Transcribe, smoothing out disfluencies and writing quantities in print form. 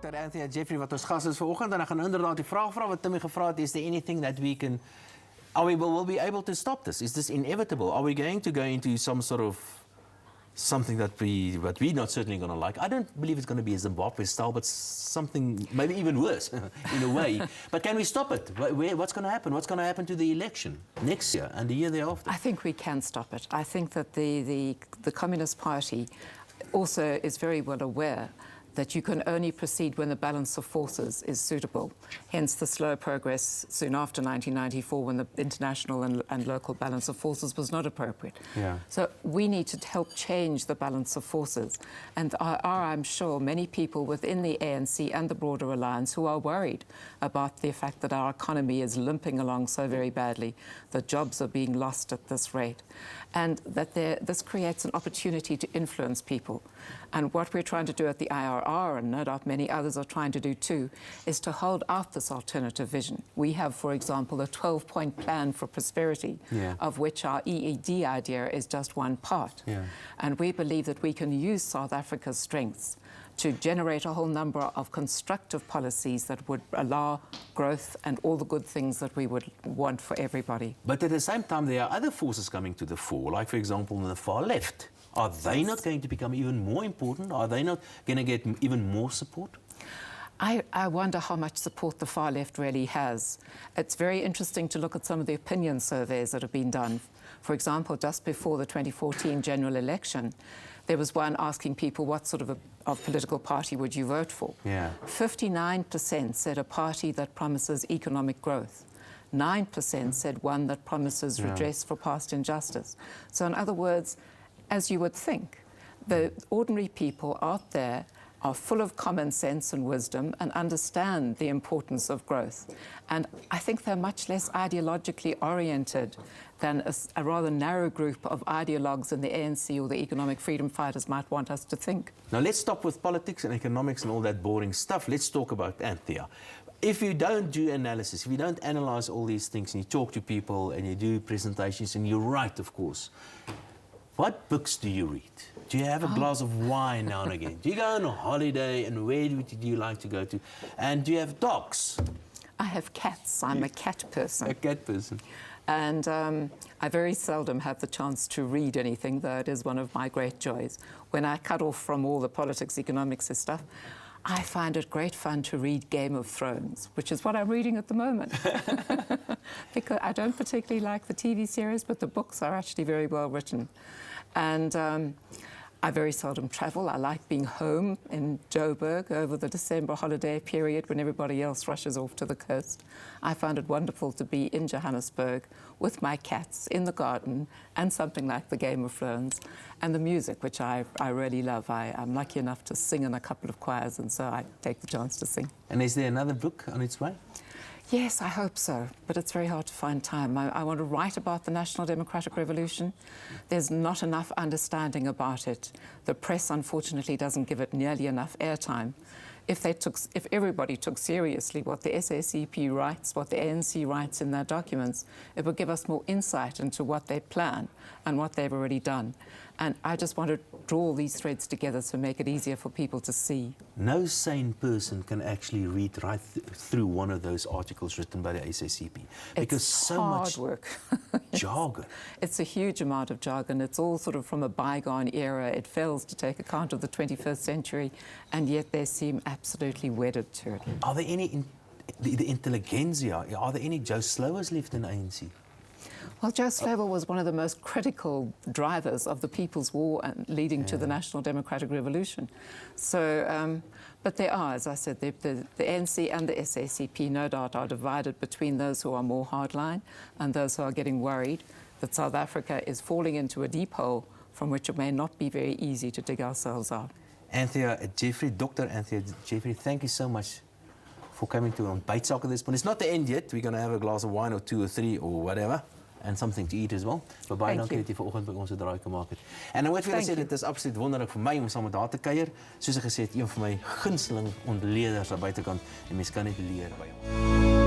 Dr. Anthea Jeffery wat ons gas is vanoggend en ek gaan inderdaad die vraag vra wat Timmy gevra het, is there anything that we can will be able to stop this? Is this inevitable? Are we going to go into some sort of something that we're not certainly going to like? I don't believe it's going to be a Zimbabwe style, but something maybe even worse in a way. But can we stop it? What's going to happen? What's going to happen to the election next year and the year thereafter? I think we can stop it. I think that the Communist Party also is very well aware that you can only proceed when the balance of forces is suitable. Hence the slow progress soon after 1994 when the international and local balance of forces was not appropriate. Yeah. So we need to help change the balance of forces. And I'm sure, many people within the ANC and the broader alliance who are worried about the fact that our economy is limping along so very badly, that jobs are being lost at this rate, and that this creates an opportunity to influence people. And what we're trying to do at the IRR, and no doubt many others are trying to do too, is to hold out this alternative vision. We have, for example, a 12-point plan for prosperity, of which our EED idea is just one part. Yeah. And we believe that we can use South Africa's strengths to generate a whole number of constructive policies that would allow growth and all the good things that we would want for everybody. But at the same time, there are other forces coming to the fore, like, for example, on the far left. Are they not going to become even more important? Are they not going to get even more support? I wonder how much support the far left really has. It's very interesting to look at some of the opinion surveys that have been done. For example, just before the 2014 general election, there was one asking people what sort of political party would you vote for. Yeah. 59% said a party that promises economic growth. 9% said one that promises redress for past injustice. So in other words, as you would think, the ordinary people out there are full of common sense and wisdom and understand the importance of growth. And I think they're much less ideologically oriented than a rather narrow group of ideologues in the ANC or the economic freedom fighters might want us to think. Now let's stop with politics and economics and all that boring stuff. Let's talk about Anthea. If you don't do analysis, if you don't analyze all these things and you talk to people and you do presentations and you write, of course, what books do you read? Do you have a glass of wine now and again? Do you go on a holiday, and where do you like to go to? And do you have dogs? I have cats. I'm a cat person. A cat person. And I very seldom have the chance to read anything, though it is one of my great joys. When I cut off from all the politics, economics and stuff, I find it great fun to read Game of Thrones, which is what I'm reading at the moment. Because I don't particularly like the TV series, but the books are actually very well written. And I very seldom travel. I like being home in Joburg over the December holiday period when everybody else rushes off to the coast. I find it wonderful to be in Johannesburg with my cats in the garden and something like the Game of Thrones, and the music, which I really love. I'm lucky enough to sing in a couple of choirs, and so I take the chance to sing. And is there another book on its way? Yes, I hope so, but it's very hard to find time. I want to write about the National Democratic Revolution. There's not enough understanding about it. The press, unfortunately, doesn't give it nearly enough airtime. If everybody took seriously what the SACP writes, what the ANC writes in their documents, it would give us more insight into what they plan and what they've already done. And I just want to draw these threads together to make it easier for people to see. No sane person can actually read right through one of those articles written by the SACP. Because it's so hard much work. jargon. It's a huge amount of jargon. It's all sort of from a bygone era. It fails to take account of the 21st century, and yet they seem absolutely wedded to it. Are there any, the intelligentsia, are there any Joe Slowers left in ANC? Well, Joe Slovo was one of the most critical drivers of the People's War and leading to the National Democratic Revolution. So, but there are, as I said, the ANC and the SACP, no doubt, are divided between those who are more hardline and those who are getting worried that South Africa is falling into a deep hole from which it may not be very easy to dig ourselves out. Anthea Jeffery, Dr. Anthea Jeffery, thank you so much for coming to Ontbytsake this point. It's not the end yet. We're going to have a glass of wine or two or three or whatever. And something to eat as well. Maar baie dankie dat jy vanoggend by ons 'n draai gemaak het. En nou moet vir julle sê dit is absoluut wonderlik vir my om saam met haar te kuier. Soos ek gesê het, een van my gunsteling ontleeders aan buitekant. En mens kan net leer by hom.